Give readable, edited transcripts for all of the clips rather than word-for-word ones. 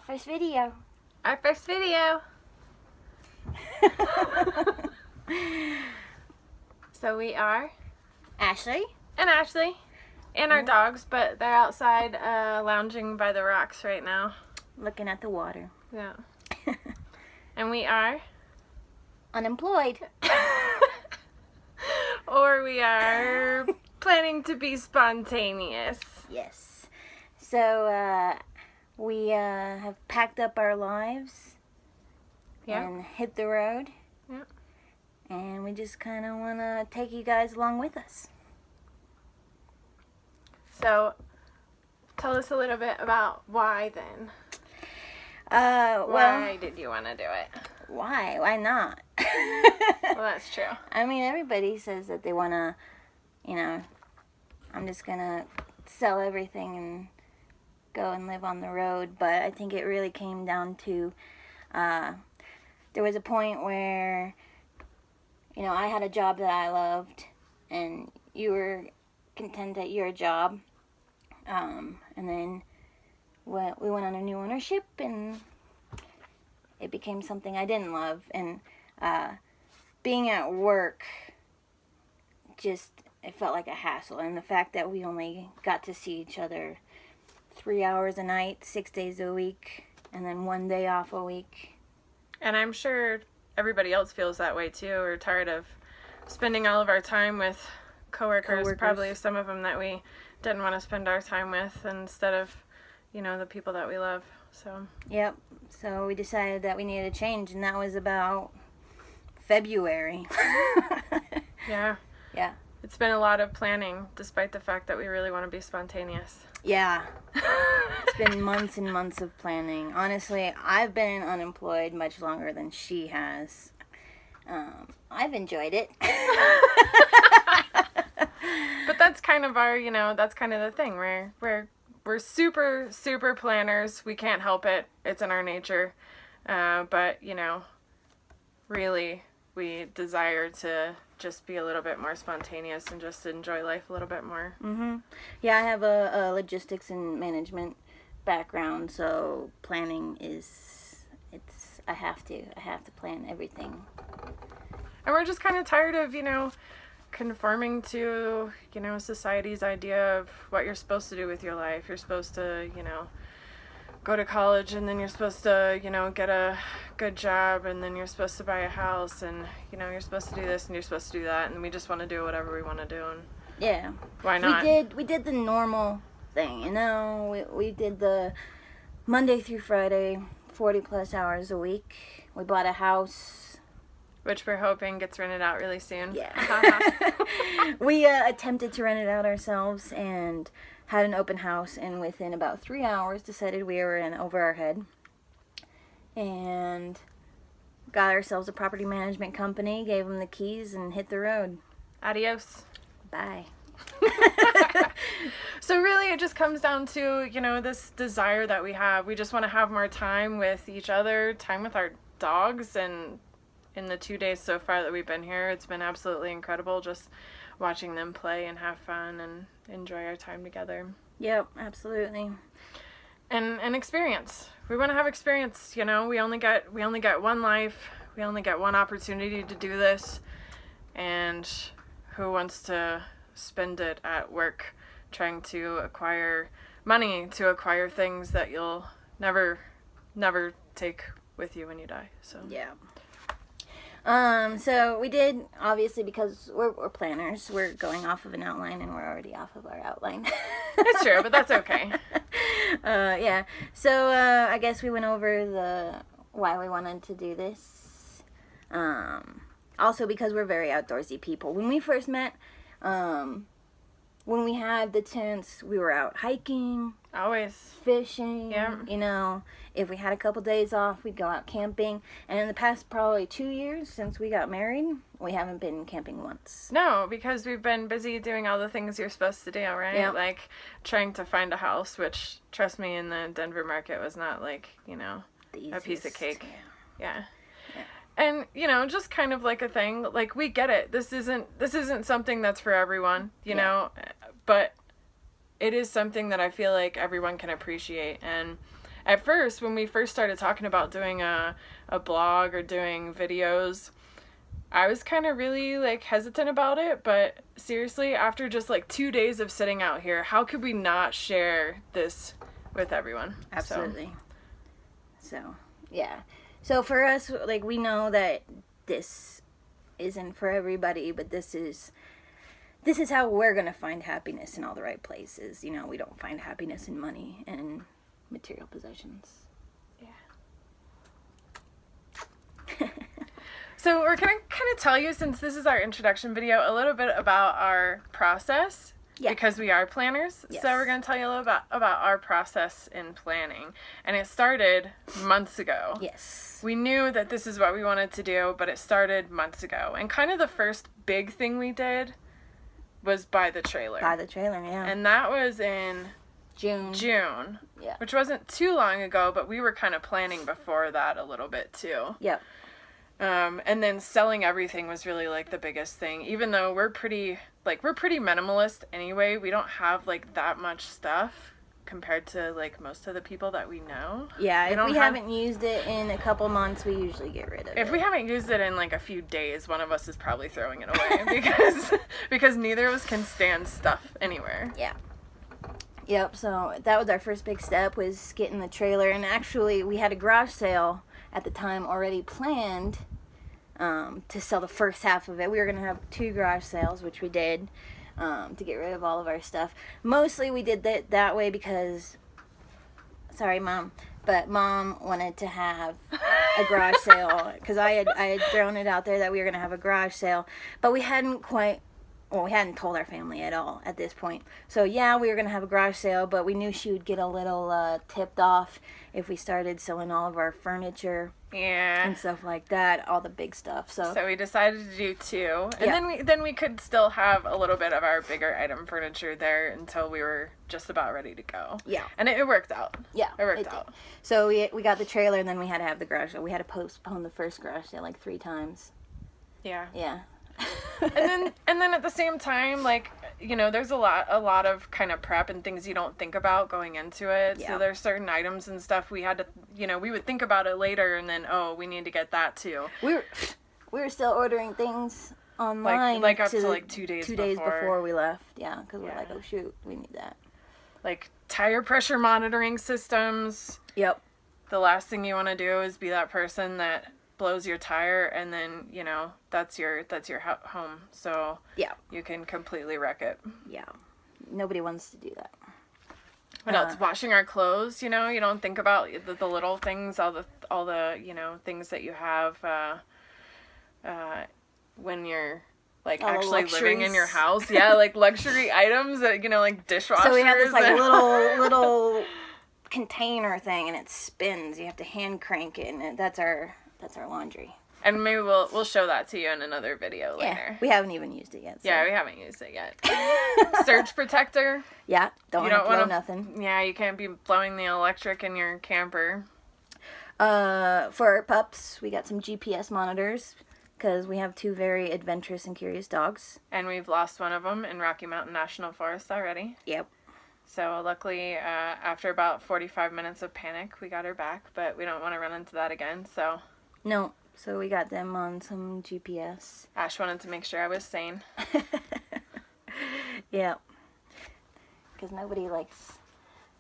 first video. Our first video. So we are Ashley. and Ashley and our dogs, but they're outside lounging by the rocks right now. Looking at the water. Yeah. And we are Unemployed. or we are planning to be spontaneous. Yes. So, we have packed up our lives. Yeah. And hit the road. Yeah. And we just kind of want to take you guys along with us. So, tell us a little bit about why then. Well, Why did you want to do it? why? Why not? Well, that's true. I mean, everybody says that they want to, I'm just going to sell everything and go and live on the road. But I think it really came down to, there was a point where, I had a job that I loved and you were content at your job. And then we went on a new ownership and it became something I didn't love. And being at work, it felt like a hassle. And the fact that we only got to see each other 3 hours a night, 6 days a week, and then 1 day off a week. And I'm sure everybody else feels that way too. We're tired of spending all of our time with coworkers. Probably some of them that we didn't want to spend our time with instead of, the people that we love. So. Yep. So we decided that we needed a change, and that was about February. Yeah. Yeah. It's been a lot of planning, despite the fact that we really want to be spontaneous. Yeah. It's been months and months of planning. Honestly, I've been unemployed much longer than she has. I've enjoyed it. But that's kind of our, that's kind of the thing. We're super, super planners. We can't help it. It's in our nature. But, really, we desire to just be a little bit more spontaneous and just enjoy life a little bit more. Mm-hmm. Yeah, I have a logistics and management background, so planning I have to plan everything. And we're just kind of tired of, conforming to, society's idea of what you're supposed to do with your life. You're supposed to, go to college, and then you're supposed to, get a good job, and then you're supposed to buy a house, and, you're supposed to do this and you're supposed to do that, and we just want to do whatever we want to do. And yeah. Why not? We did the normal thing, we did the Monday through Friday, 40 plus hours a week. We bought a house. Which we're hoping gets rented out really soon. Yeah. We attempted to rent it out ourselves and had an open house, and within about 3 hours decided we were in over our head and got ourselves a property management company, gave them the keys, and hit the road. Adios. Bye. So really it just comes down to, this desire that we have. We just want to have more time with each other, time with our dogs, and in the 2 days so far that we've been here, it's been absolutely incredible just watching them play and have fun and enjoy our time together. Yep, absolutely. And experience. We want to have experience, we only get one life. We only get one opportunity to do this. And who wants to spend it at work trying to acquire money, to acquire things that you'll never take with you when you die. So yeah. So we did, obviously, because we're planners, we're going off of an outline, and we're already off of our outline. It's true, but that's okay. Yeah. So, I guess we went over why we wanted to do this. Also because we're very outdoorsy people. When we first met, when we had the tents, we were out hiking. Always. Fishing. Yeah. If we had a couple days off, we'd go out camping. And in the past probably 2 years since we got married, we haven't been camping once. No, because we've been busy doing all the things you're supposed to do, right? Yeah. Like trying to find a house, which, trust me, in the Denver market was not like, a piece of cake. Yeah. And, just kind of like a thing, like, we get it. This isn't something that's for everyone, but it is something that I feel like everyone can appreciate. And at first, when we first started talking about doing a blog or doing videos, I was kind of really like hesitant about it, but seriously, after just like 2 days of sitting out here, how could we not share this with everyone? Absolutely. So yeah. So for us, like, we know that this isn't for everybody, but this is how we're going to find happiness in all the right places. You know, we don't find happiness in money and material possessions. Yeah. So we're going to kind of tell you, since this is our introduction video, a little bit about our process. Yeah. Because we are planners. Yes. So we're going to tell you a little about our process in planning. And it started months ago. Yes. We knew that this is what we wanted to do, but it started months ago. And kind of the first big thing we did was buy the trailer. Buy the trailer, yeah. And that was in June. Yeah. Which wasn't too long ago, but we were kind of planning before that a little bit too. Yep. And then selling everything was really like the biggest thing. Even though we're pretty minimalist anyway, we don't have like that much stuff compared to like most of the people that we know. Yeah, if we haven't used it in a couple months, we usually get rid of it. If we haven't used it in like a few days, one of us is probably throwing it away because neither of us can stand stuff anywhere. Yeah. Yep, so that was our first big step, was getting the trailer. And actually, we had a garage sale at the time already planned to sell the first half of it. We were going to have 2 garage sales, which we did, to get rid of all of our stuff. Mostly we did that way because, sorry Mom, but Mom wanted to have a garage sale, because I had thrown it out there that we were going to have a garage sale, but we hadn't told our family at all at this point. So yeah, we were going to have a garage sale, but we knew she would get a little tipped off if we started selling all of our furniture. Yeah. And stuff like that, all the big stuff. So we decided to do 2. And then we could still have a little bit of our bigger item furniture there until we were just about ready to go. Yeah. And it worked out. Yeah. It worked out. So we got the trailer, and then we had to have the garage sale. We had to postpone the first garage sale like 3 times. Yeah. Yeah. and then at the same time, like, you know, there's a lot of kind of prep and things you don't think about going into it. Yeah. So there's certain items and stuff we had to, you know, we would think about it later, and then, oh, we need to get that too. We were still ordering things online, like up to like 2 days before we left. Yeah, because we're like, oh shoot, we need that. Like tire pressure monitoring systems. Yep. The last thing you want to do is be that person that blows your tire, and then, you know, that's your home. So yeah, you can completely wreck it. Yeah, nobody wants to do that. What else? Washing our clothes. You know, you don't think about the little things, all the you know, things that you have when you're like all actually living in your house. Yeah, like luxury items that, you know, like dishwashers. So we had this like little container thing, and it spins. You have to hand crank it, and that's our laundry. And maybe we'll show that to you in another video later. Yeah, we haven't even used it yet. So. Yeah, we haven't used it yet. Surge protector. Yeah, don't want to blow nothing. Yeah, you can't be blowing the electric in your camper. For our pups, we got some GPS monitors, because we have 2 very adventurous and curious dogs. And we've lost one of them in Rocky Mountain National Forest already. Yep. So luckily, after about 45 minutes of panic, we got her back, but we don't want to run into that again, so... No, so we got them on some GPS. Ash wanted to make sure I was sane. Yeah. Because nobody likes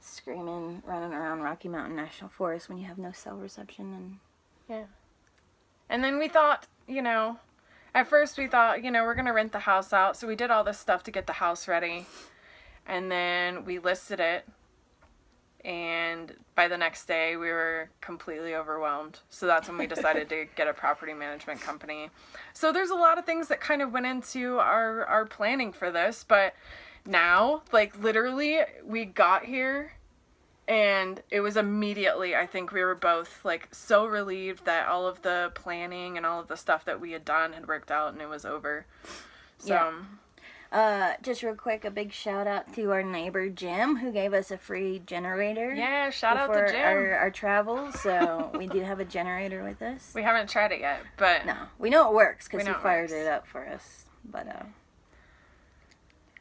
screaming, running around Rocky Mountain National Forest when you have no cell reception. And yeah. And then we thought, you know, at first we thought, you know, we're going to rent the house out, so we did all this stuff to get the house ready. And then we listed it. And by the next day, we were completely overwhelmed. So that's when we decided to get a property management company. So there's a lot of things that kind of went into our planning for this. But now, like, literally, we got here, and it was immediately, I think we were both, like, so relieved that all of the planning and all of the stuff that we had done had worked out, and it was over. So... yeah. Just real quick, a big shout out to our neighbor Jim, who gave us a free generator. Yeah, shout out to Jim. Our travels, so we do have a generator with us. We haven't tried it yet, but... No, we know it works because he fired it up for us. But,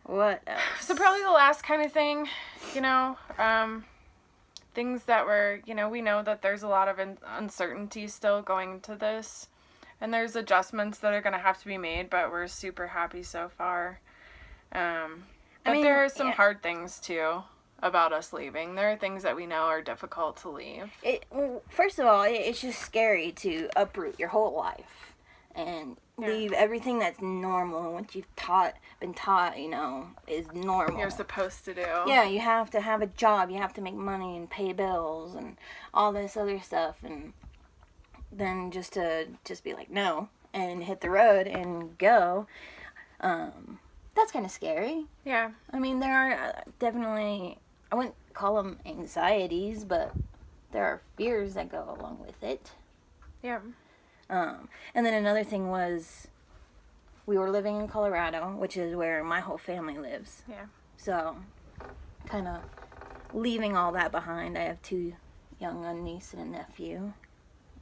what else? So probably the last kind of thing, you know, things that were, we know that there's a lot of uncertainty still going into this. And there's adjustments that are going to have to be made, but we're super happy so far. But there are some hard things, too, about us leaving. There are things that we know are difficult to leave. Well, first of all, it's just scary to uproot your whole life and leave everything that's normal, what you've been taught, is normal. You're supposed to do. Yeah, you have to have a job, you have to make money and pay bills and all this other stuff, and then just be like, no, and hit the road and go, that's kind of scary. Yeah. I mean, there are definitely, I wouldn't call them anxieties, but there are fears that go along with it. Yeah. And then another thing was, we were living in Colorado, which is where my whole family lives. Yeah. So, kind of leaving all that behind. I have 2 young niece and a nephew.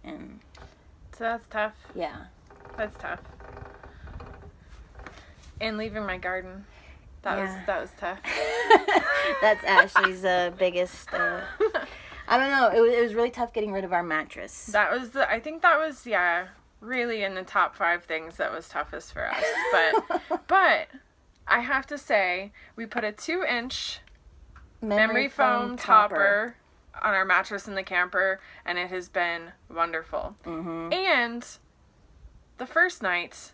And so that's tough. Yeah. That's tough. And leaving my garden. That was tough. That's Ashley's biggest. I don't know. It was really tough getting rid of our mattress. I think that was really in the top 5 things that was toughest for us. But I have to say, we put a 2-inch memory foam topper on our mattress in the camper, and it has been wonderful. Mm-hmm. And the first night,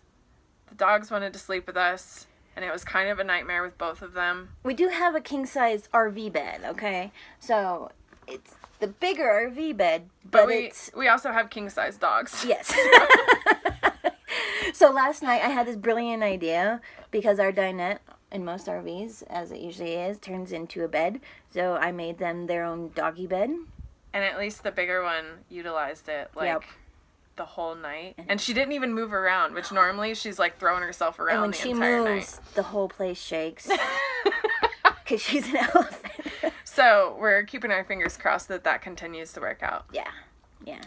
the dogs wanted to sleep with us, and it was kind of a nightmare with both of them. We do have a king-size RV bed, okay? So, it's the bigger RV bed, but we also have king-size dogs. Yes. So last night I had this brilliant idea, because our dinette in most RVs, as it usually is, turns into a bed. So I made them their own doggy bed. And at least the bigger one utilized it, the whole night. And she didn't even move around, which normally she's, throwing herself around the entire night. And when she moves, the whole place shakes. Because she's an elephant. So we're keeping our fingers crossed that continues to work out. Yeah. Yeah.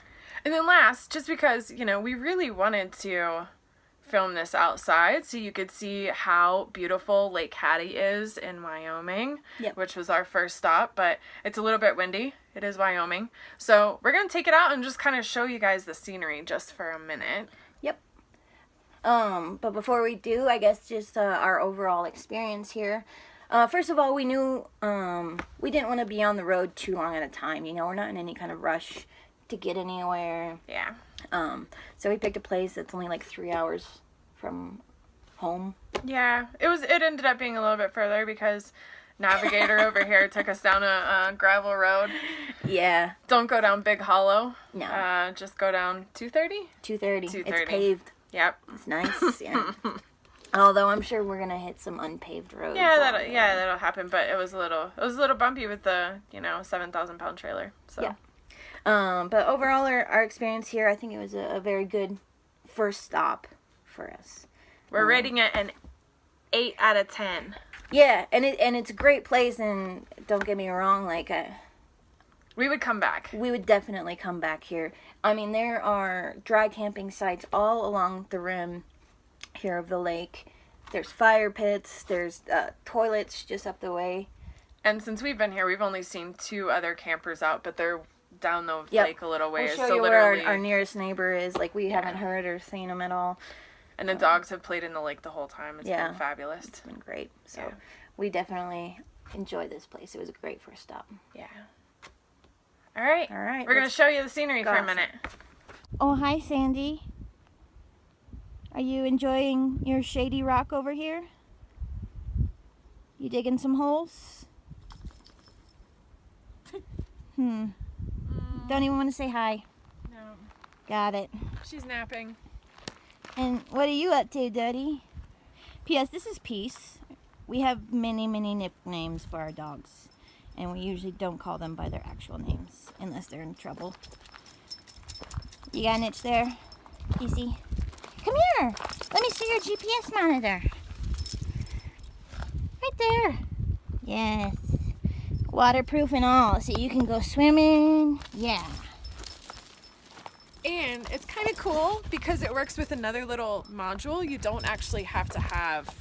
And then last, just because, we really wanted to film this outside so you could see how beautiful Lake Hattie is in Wyoming, which was our first stop, but it's a little bit windy. It is Wyoming. So we're going to take it out and just kind of show you guys the scenery just for a minute. Yep. But before we do, I guess just our overall experience here. First of all, we knew we didn't want to be on the road too long at a time. We're not in any kind of rush to get anywhere. Yeah. So we picked a place that's only 3 hours from home. Yeah, it ended up being a little bit further because Navigator over here took us down a gravel road. Yeah. Don't go down Big Hollow. No. Just go down 230? 230. It's paved. Yep. It's nice, yeah. Although I'm sure we're gonna hit some unpaved roads. Yeah, that'll happen. But it was a little bumpy with the 7,000-pound trailer. So. Yeah. But overall, our experience here, I think it was a very good first stop for us. We're rating it an 8 out of 10. Yeah, and it's a great place, and don't get me wrong, we would come back. We would definitely come back here. I mean, there are dry camping sites all along the rim here of the lake. There's fire pits. There's toilets just up the way. And since we've been here, we've only seen 2 other campers out, but they're down the lake a little ways. We'll show you where our nearest neighbor is. We haven't heard or seen them at all. And the dogs have played in the lake the whole time. It's been fabulous. It's been great. So we definitely enjoy this place. It was a great first stop. Yeah. All right. We're going to show you the scenery for a minute. Oh, hi, Sandy. Are you enjoying your shady rock over here? You digging some holes? Don't even want to say hi. No. Got it. She's napping. And what are you up to, Duddy? P.S. This is Peace. We have many, many nicknames for our dogs. And we usually don't call them by their actual names unless they're in trouble. You got an itch there, Peacey? Come here. Let me see your GPS monitor. Right there. Yes. Waterproof and all, so you can go swimming. Yeah. And it's kind of cool because it works with another little module. You don't actually have to have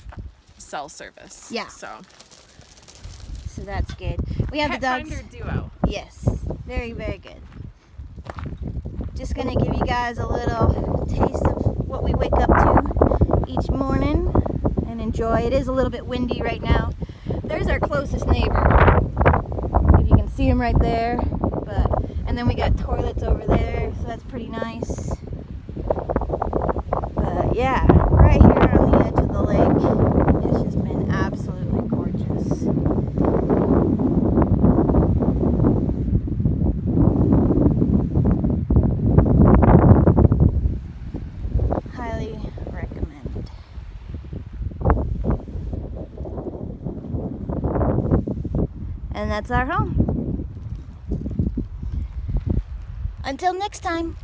cell service. Yeah. So that's good. We have Pet the dogs. Finder Duo. Yes. Very, very good. Just gonna give you guys a little taste of what we wake up to each morning and enjoy. It is a little bit windy right now. There's our closest neighbor. If you can see him right there. And then we got toilets over there, so that's pretty nice. But yeah, right here on the edge of the lake, it's just been absolutely gorgeous. Highly recommend. And that's our home. Until next time.